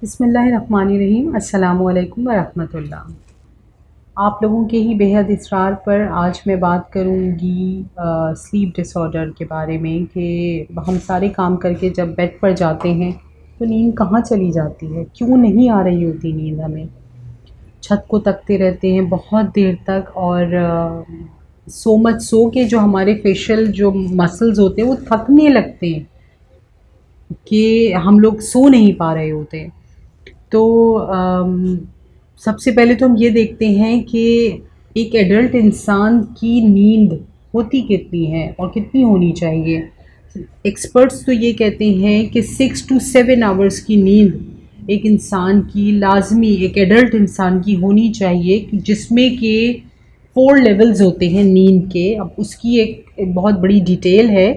बिस्मिल्लाहिर्रहमानिर्रहीम। अस्सलामुअलैकुम वरहमतुल्लाह। आप लोगों के ही बेहद इसरार पर आज मैं बात करूँगी स्लीप डिसऑर्डर के बारे में कि हम सारे काम करके जब बेड पर जाते हैं तो नींद कहाँ चली जाती है, क्यों नहीं आ रही होती नींद हमें। छत को तकते रहते हैं बहुत देर तक और सो मच सो के जो हमारे फेशियल जो मसल्स होते हैं वो थकने लगते हैं कि हम लोग सो नहीं पा रहे होते। तो सबसे पहले तो हम ये देखते हैं कि एक एडल्ट इंसान की नींद होती कितनी है और कितनी होनी चाहिए। एक्सपर्ट्स तो ये कहते हैं कि 6 to 7 आवर्स की नींद एक इंसान की लाजमी, एक एडल्ट इंसान की होनी चाहिए, जिसमें कि 4 लेवल्स होते हैं नींद के। अब उसकी एक बहुत बड़ी डिटेल है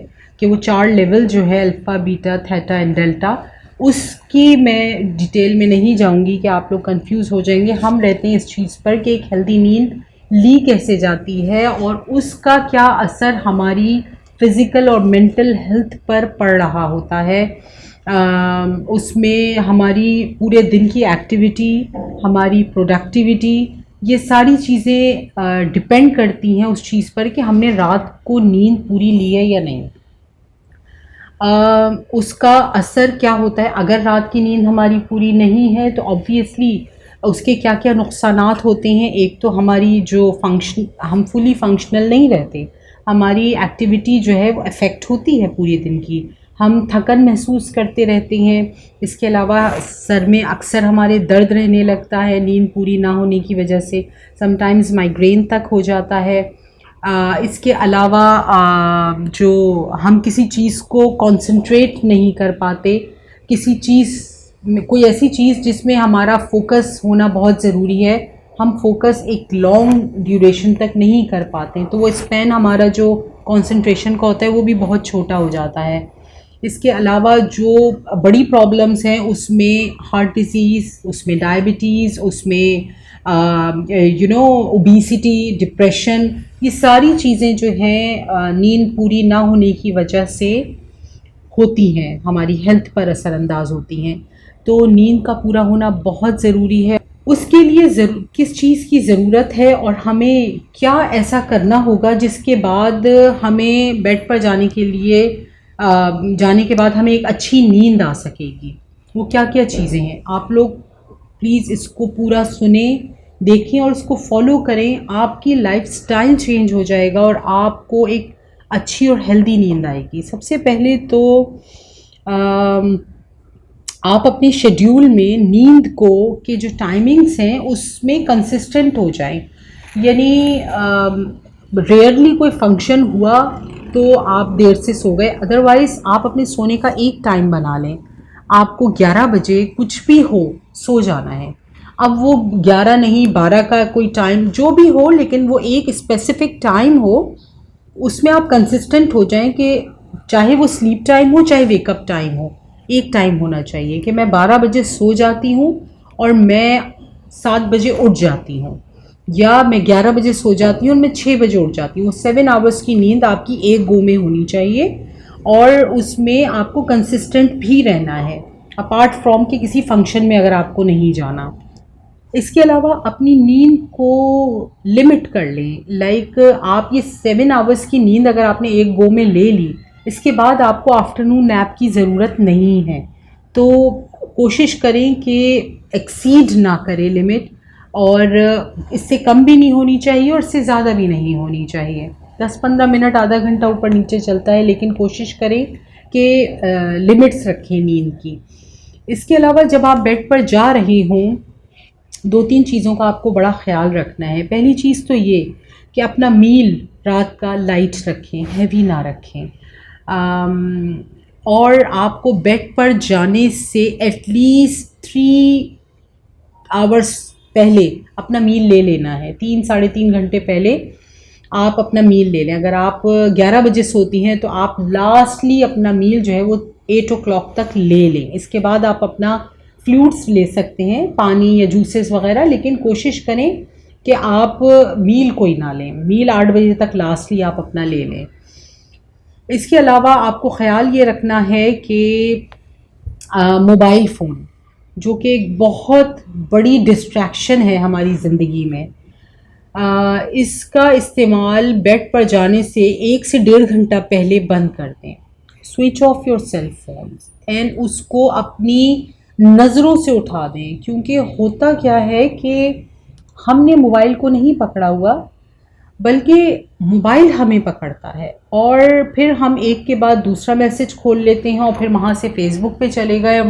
कि वो 4 लेवल जो है alpha, beta, theta and delta, उसकी मैं डिटेल में नहीं जाऊंगी कि आप लोग कंफ्यूज हो जाएंगे। हम रहते हैं इस चीज़ पर कि एक हेल्दी नींद ली कैसे जाती है और उसका क्या असर हमारी फिज़िकल और मेंटल हेल्थ पर पड़ रहा होता है। उसमें हमारी पूरे दिन की एक्टिविटी, हमारी प्रोडक्टिविटी, ये सारी चीज़ें डिपेंड करती हैं उस चीज़ पर कि हमने रात को नींद पूरी ली है या नहीं। उसका असर क्या होता है अगर रात की नींद हमारी पूरी नहीं है, तो ऑब्वियसली उसके क्या क्या नुकसानात होते हैं। एक तो हमारी जो फंक्शन, हम फुली फंक्शनल नहीं रहते, हमारी एक्टिविटी जो है वो अफेक्ट होती है पूरे दिन की, हम थकन महसूस करते रहते हैं। इसके अलावा सर में अक्सर हमारे दर्द रहने लगता है नींद पूरी ना होने की वजह से, समटाइम्स माइग्रेन तक हो जाता है। इसके अलावा जो हम किसी चीज़ को कंसंट्रेट नहीं कर पाते, किसी चीज़ में कोई ऐसी चीज़ जिसमें हमारा फोकस होना बहुत ज़रूरी है, हम फोकस एक लॉन्ग ड्यूरेशन तक नहीं कर पाते, तो वो स्पैन हमारा जो कंसंट्रेशन का होता है वो भी बहुत छोटा हो जाता है। इसके अलावा जो बड़ी प्रॉब्लम्स हैं उसमें हार्ट डिसीज़, उसमें डायबिटीज़, उसमें ओबेसिटी, डिप्रेशन, ये सारी चीज़ें जो हैं नींद पूरी ना होने की वजह से होती हैं, हमारी हेल्थ पर असरअंदाज होती हैं। तो नींद का पूरा होना बहुत ज़रूरी है। उसके लिए किस चीज़ की ज़रूरत है और हमें क्या ऐसा करना होगा जिसके बाद हमें बेड पर जाने के बाद हमें एक अच्छी नींद आ सकेगी, वो क्या क्या चीज़ें हैं। आप लोग प्लीज़ इसको पूरा सुने, देखें और इसको फॉलो करें। आपकी लाइफस्टाइल चेंज हो जाएगा और आपको एक अच्छी और हेल्दी नींद आएगी। सबसे पहले तो आप अपने शेड्यूल में नींद को के जो टाइमिंग्स हैं उसमें कंसिस्टेंट हो जाएं। यानी रेयरली कोई फंक्शन हुआ तो आप देर से सो गए, अदरवाइज़ आप अपने सोने का एक टाइम बना लें। आपको 11 बजे कुछ भी हो सो जाना है। अब वो 11 नहीं 12 का कोई टाइम जो भी हो, लेकिन वो एक स्पेसिफिक टाइम हो, उसमें आप कंसिस्टेंट हो जाएं कि चाहे वो स्लीप टाइम हो चाहे वेकअप टाइम हो, एक टाइम होना चाहिए कि मैं 12 बजे सो जाती हूँ और मैं 7 बजे उठ जाती हूँ, या मैं 11 बजे सो जाती हूँ और मैं 6 बजे उठ जाती हूँ। 7 आवर्स की नींद आपकी एक गो में होनी चाहिए और उसमें आपको कंसिस्टेंट भी रहना है, अपार्ट फ्रॉम कि किसी फंक्शन में अगर आपको नहीं जाना। इसके अलावा अपनी नींद को लिमिट कर लें। लाइक आप ये 7 आवर्स की नींद अगर आपने एक गो में ले ली, इसके बाद आपको आफ्टरनून नैप की ज़रूरत नहीं है। तो कोशिश करें कि एक्सीड ना करें लिमिट, और इससे कम भी नहीं होनी चाहिए और इससे ज़्यादा भी नहीं होनी चाहिए। 10-15 मिनट, आधा घंटा ऊपर नीचे चलता है, लेकिन कोशिश करें कि लिमिट्स रखें नींद की। इसके अलावा जब आप बेड पर जा रहे हों, 2-3 चीज़ों का आपको बड़ा ख़्याल रखना है। पहली चीज़ तो ये कि अपना मील रात का लाइट रखें, हैवी ना रखें। और आपको बेड पर जाने से एटलीस्ट 3 आवर्स पहले अपना मील ले लेना है। 3-3.5 घंटे पहले आप अपना मील ले लें। अगर आप 11 बजे सोती हैं तो आप लास्टली अपना मील जो है वो 8 o'clock तक ले लें। इसके बाद आप अपना फ्लूइड्स ले सकते हैं, पानी या जूसेस वगैरह, लेकिन कोशिश करें कि आप मील कोई ना लें। मील 8 बजे तक लास्टली आप अपना ले लें। इसके अलावा आपको ख़्याल ये रखना है कि मोबाइल फ़ोन जो कि एक बहुत बड़ी डिस्ट्रैक्शन है हमारी ज़िंदगी में। इसका इस्तेमाल बेड पर जाने से 1 से 1.5 घंटा पहले बंद कर दें। Switch off your cell phones and उसको अपनी नज़रों से उठा दें, क्योंकि होता क्या है कि हमने मोबाइल को नहीं पकड़ा हुआ, बल्कि मोबाइल हमें पकड़ता है, और फिर हम एक के बाद दूसरा मैसेज खोल लेते हैं और फिर वहाँ से फेसबुक पे चले गए,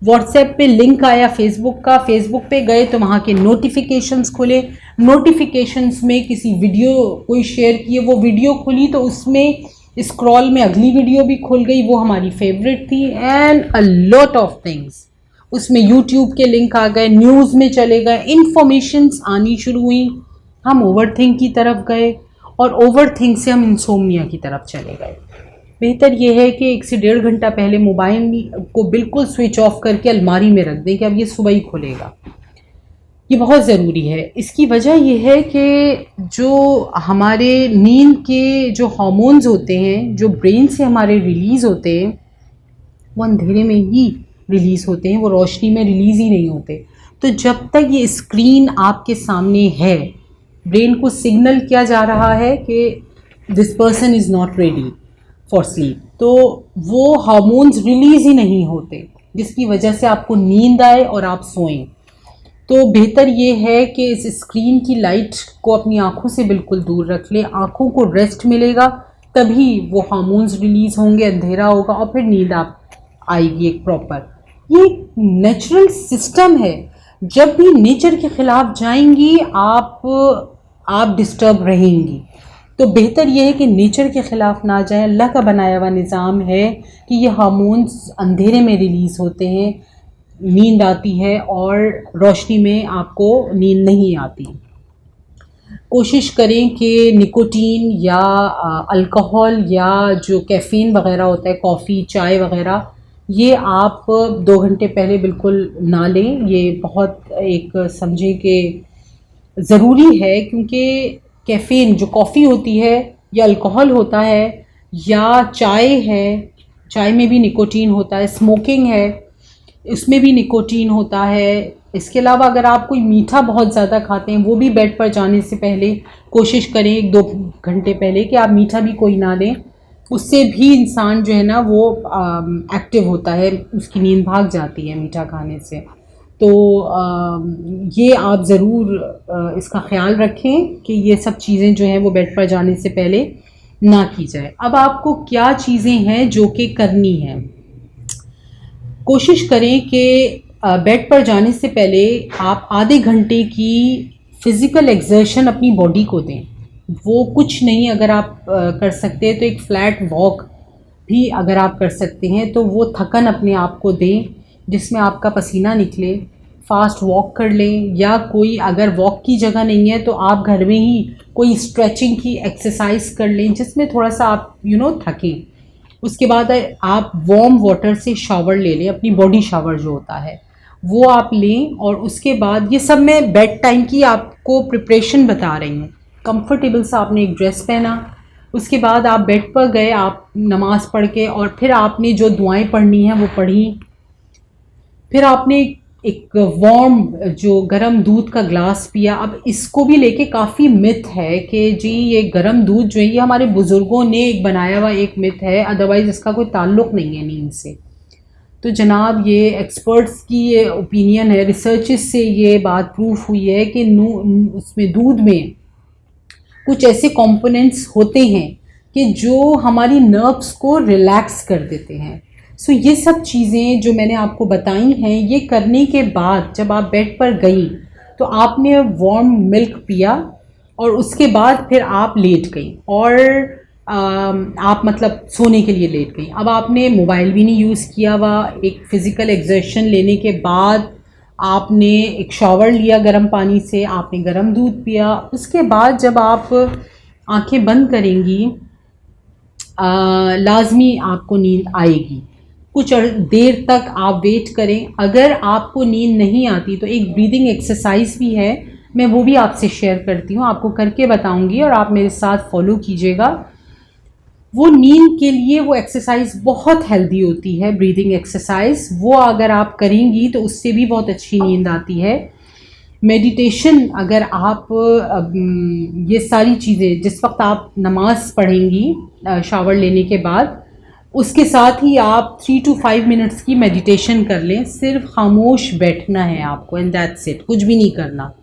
व्हाट्सएप पे लिंक आया फेसबुक का, फेसबुक पे गए तो वहाँ के नोटिफिकेशंस खुले, नोटिफिकेशंस में किसी वीडियो कोई शेयर किए, वो वीडियो खुली तो उसमें स्क्रॉल में अगली वीडियो भी खुल गई, वो हमारी फेवरेट थी, and a lot of things. उसमें यूट्यूब के लिंक आ गए, न्यूज़ में चले गए, इंफॉर्मेशंस आनी शुरू हुई, हम ओवरथिंक की तरफ गए और ओवरथिंक से हम इंसोम्निया की तरफ चले गए। बेहतर यह है कि 1 से 1.5 घंटा पहले मोबाइल को बिल्कुल स्विच ऑफ करके अलमारी में रख दें कि अब ये सुबह ही खुलेगा। ये बहुत ज़रूरी है। इसकी वजह यह है कि जो हमारे नींद के जो हार्मोन्स होते हैं, जो ब्रेन से हमारे रिलीज़ होते हैं, वो अंधेरे में ही रिलीज़ होते हैं, वो रोशनी में रिलीज़ ही नहीं होते। तो जब तक ये स्क्रीन आपके सामने है, ब्रेन को सिग्नल किया जा रहा है कि this person is not ready for sleep, तो वो हार्मोन्स रिलीज़ ही नहीं होते, जिसकी वजह से आपको नींद आए और आप सोएं। तो बेहतर ये है कि इस स्क्रीन की लाइट को अपनी आँखों से बिल्कुल दूर रख लें, आँखों को रेस्ट मिलेगा, तभी वो हार्मोन्स रिलीज़ होंगे, अंधेरा होगा और फिर नींद आप आएगी एक प्रॉपर। ये नेचुरल सिस्टम है। जब भी नेचर के ख़िलाफ़ जाएंगी आप डिस्टर्ब रहेंगी। तो बेहतर यह है कि नेचर के ख़िलाफ़ ना जाएं। अल्लाह का बनाया हुआ निज़ाम है कि ये हार्मोन्स अंधेरे में रिलीज़ होते हैं, नींद आती है, और रोशनी में आपको नींद नहीं आती। कोशिश करें कि निकोटीन या अल्कोहल या जो कैफ़ीन वग़ैरह होता है, कॉफ़ी चाय वग़ैरह, ये आप 2 घंटे पहले बिल्कुल ना लें। ये बहुत एक समझें कि ज़रूरी है, क्योंकि कैफ़ीन जो कॉफ़ी होती है या अल्कोहल होता है या चाय है, चाय में भी निकोटीन होता है, स्मोकिंग है इसमें भी निकोटीन होता है। इसके अलावा अगर आप कोई मीठा बहुत ज़्यादा खाते हैं, वो भी बेड पर जाने से पहले कोशिश करें 1-2 घंटे पहले कि आप मीठा भी कोई ना लें। उससे भी इंसान जो है ना वो एक्टिव होता है, उसकी नींद भाग जाती है मीठा खाने से। तो ये आप ज़रूर इसका ख़्याल रखें कि ये सब चीज़ें जो हैं वो बेड पर जाने से पहले ना की जाए। अब आपको क्या चीज़ें हैं जो कि करनी हैं। कोशिश करें कि बेड पर जाने से पहले आप आधे घंटे की फ़िज़िकल एक्सर्शन अपनी बॉडी को दें। वो कुछ नहीं, अगर आप कर सकते हैं तो एक फ्लैट वॉक भी अगर आप कर सकते हैं तो वो थकन अपने आप को दें, जिसमें आपका पसीना निकले। फास्ट वॉक कर लें, या कोई अगर वॉक की जगह नहीं है तो आप घर में ही कोई स्ट्रेचिंग की एक्सरसाइज कर लें, जिसमें थोड़ा सा आप थकें। उसके बाद आप वार्म वाटर से शावर ले लें, अपनी बॉडी शावर जो होता है वो आप लें। और उसके बाद ये सब मैं बेड टाइम की आपको प्रिपरेशन बता रही हूँ। कंफर्टेबल सा आपने एक ड्रेस पहना, उसके बाद आप बेड पर गए, आप नमाज़ पढ़ के, और फिर आपने जो दुआएं पढ़नी हैं वो पढ़ी। फिर आपने एक वार्म जो गरम दूध का ग्लास पिया। अब इसको भी लेके काफ़ी मिथ है कि जी ये गरम दूध जो है ये हमारे बुज़ुर्गों ने एक बनाया हुआ एक मिथ है, अदरवाइज़ इसका कोई ताल्लुक़ नहीं है नींद से। तो जनाब ये एक्सपर्ट्स की ये ओपिनियन है, रिसर्चेस से ये बात प्रूफ हुई है कि उसमें दूध में कुछ ऐसे कंपोनेंट्स होते हैं कि जो हमारी नर्व्स को रिलैक्स कर देते हैं। सो ये सब चीज़ें जो मैंने आपको बताई हैं, ये करने के बाद जब आप बेड पर गई तो आपने वार्म मिल्क पिया और उसके बाद फिर आप लेट गई, और आप मतलब सोने के लिए लेट गई। अब आपने मोबाइल भी नहीं यूज़ किया हुआ। एक फ़िज़िकल एक्सर्शन लेने के बाद आपने एक शावर लिया गर्म पानी से, आपने गर्म दूध पिया। उसके बाद जब आप आंखें बंद करेंगी लाजमी आपको नींद आएगी। कुछ देर तक आप वेट करें। अगर आपको नींद नहीं आती तो एक ब्रीदिंग एक्सरसाइज भी है, मैं वो भी आपसे शेयर करती हूँ, आपको करके बताऊँगी और आप मेरे साथ फॉलो कीजिएगा। वो नींद के लिए वो एक्सरसाइज बहुत हेल्दी होती है, ब्रीदिंग एक्सरसाइज। वो अगर आप करेंगी तो उससे भी बहुत अच्छी नींद आती है। मेडिटेशन, अगर आप ये सारी चीज़ें जिस वक्त आप नमाज पढ़ेंगी शावर लेने के बाद, उसके साथ ही आप 3 to 5 मिनट्स की मेडिटेशन कर लें। सिर्फ खामोश बैठना है आपको, एंड दैट्स इट, कुछ भी नहीं करना।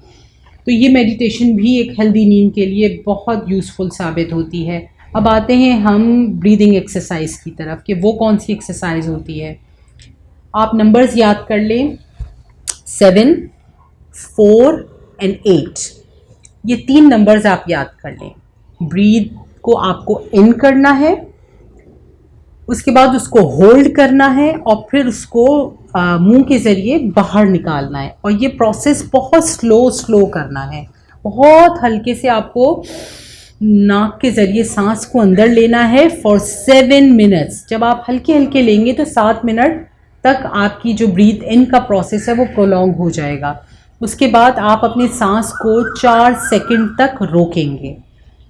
तो ये मेडिटेशन भी एक हेल्दी नींद के लिए बहुत यूज़फुल साबित होती है। अब आते हैं हम ब्रीदिंग एक्सरसाइज की तरफ कि वो कौन सी एक्सरसाइज होती है। आप नंबर्स याद कर लें, 7, 4 एंड 8। ये 3 नंबर्स आप याद कर लें। ब्रीथ को आपको इन करना है, उसके बाद उसको होल्ड करना है और फिर उसको मुंह के ज़रिए बाहर निकालना है। और ये प्रोसेस बहुत स्लो करना है। बहुत हल्के से आपको नाक के ज़रिए सांस को अंदर लेना है फॉर 7 मिनट्स। जब आप हल्के हल्के लेंगे तो 7 मिनट तक आपकी जो ब्रीथ इन का प्रोसेस है वो प्रोलॉन्ग हो जाएगा। उसके बाद आप अपनी सांस को 4 सेकंड तक रोकेंगे।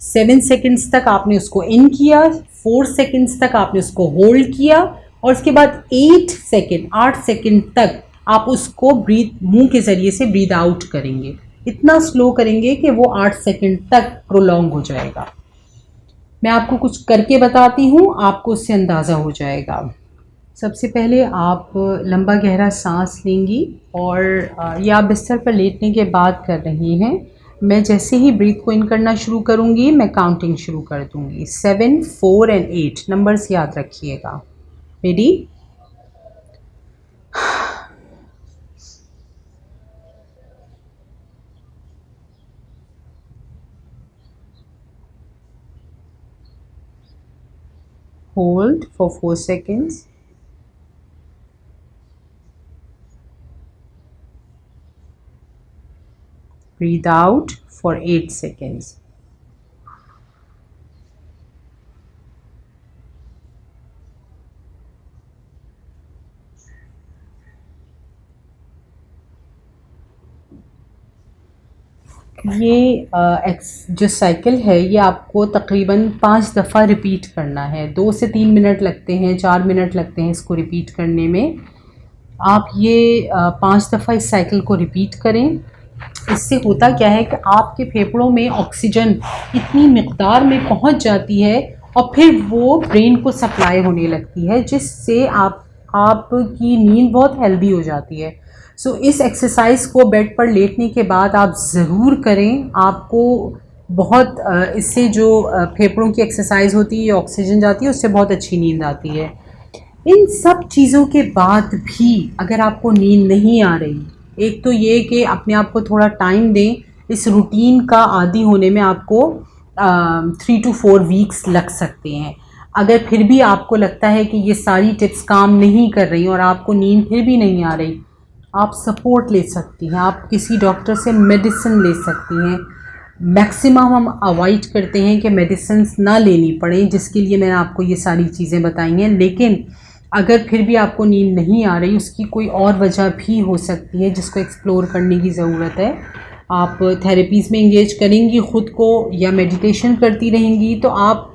7 सेकंड्स तक आपने उसको इन किया, 4 सेकंड्स तक आपने उसको होल्ड किया और उसके बाद 8 सेकंड तक आप उसको ब्रीथ मुंह के ज़रिए से ब्रीथ आउट करेंगे। इतना स्लो करेंगे कि वो 8 सेकंड तक प्रोलॉन्ग हो जाएगा। मैं आपको कुछ करके बताती हूँ, आपको उससे अंदाज़ा हो जाएगा। सबसे पहले आप लंबा गहरा सांस लेंगी और ये आप बिस्तर पर लेटने के बाद कर रही हैं। मैं जैसे ही ब्रीथ को इन करना शुरू करूँगी मैं काउंटिंग शुरू कर दूँगी। 7, 4 एंड 8 नंबर्स याद रखिएगा। Ready? Hold for 4 seconds. Breathe out for 8 seconds. ये जो साइकिल है ये आपको तकरीबन 5 दफ़ा रिपीट करना है। 2 से 3 मिनट लगते हैं, 4 मिनट लगते हैं इसको रिपीट करने में। आप ये 5 दफ़ा इस साइकिल को रिपीट करें। इससे होता क्या है कि आपके फेफड़ों में ऑक्सीजन इतनी मिक़दार में पहुंच जाती है और फिर वो ब्रेन को सप्लाई होने लगती है, जिससे आपकी नींद बहुत हेल्दी हो जाती है। सो इस एक्सरसाइज को बेड पर लेटने के बाद आप ज़रूर करें। आपको बहुत इससे जो फेफड़ों की एक्सरसाइज होती है, ऑक्सीजन जाती है, उससे बहुत अच्छी नींद आती है। इन सब चीज़ों के बाद भी अगर आपको नींद नहीं आ रही, एक तो ये कि अपने आप को थोड़ा टाइम दें। इस रूटीन का आदी होने में आपको 3 to 4 वीक्स लग सकते हैं। अगर फिर भी आपको लगता है कि ये सारी टिप्स काम नहीं कर रही और आपको नींद फिर भी नहीं आ रही, आप सपोर्ट ले सकती हैं। आप किसी डॉक्टर से मेडिसिन ले सकती हैं। मैक्सिमम हम अवॉइड करते हैं कि मेडिसिन्स ना लेनी पड़े, जिसके लिए मैंने आपको ये सारी चीज़ें बताई हैं। लेकिन अगर फिर भी आपको नींद नहीं आ रही, उसकी कोई और वजह भी हो सकती है जिसको एक्सप्लोर करने की ज़रूरत है। आप थेरेपीज़ में इंगेज करेंगी ख़ुद को या मेडिटेशन करती रहेंगी तो आप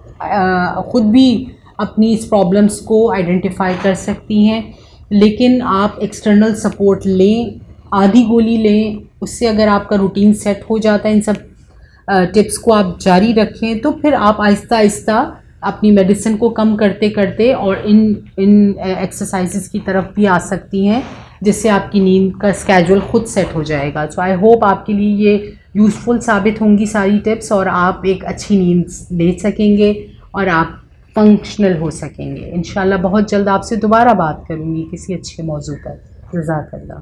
ख़ुद भी अपनी इस प्रॉब्लम्स को आइडेंटिफाई कर सकती हैं। लेकिन आप एक्सटर्नल सपोर्ट लें, आधी गोली लें। उससे अगर आपका रूटीन सेट हो जाता है, इन सब टिप्स को आप जारी रखें, तो फिर आप आहिस्ता आहिस्ता अपनी मेडिसिन को कम करते करते और इन एक्सरसाइजेस की तरफ भी आ सकती हैं, जिससे आपकी नींद का स्केड्यूल खुद सेट हो जाएगा। सो आई होप आपके लिए ये यूज़फुल साबित होंगी सारी टिप्स और आप एक अच्छी नींद ले सकेंगे और आप फंक्शनल हो सकेंगे। इंशाल्लाह बहुत जल्द आपसे दोबारा बात करूँगी किसी अच्छे मौजू पर। जज़ाकल्लाह।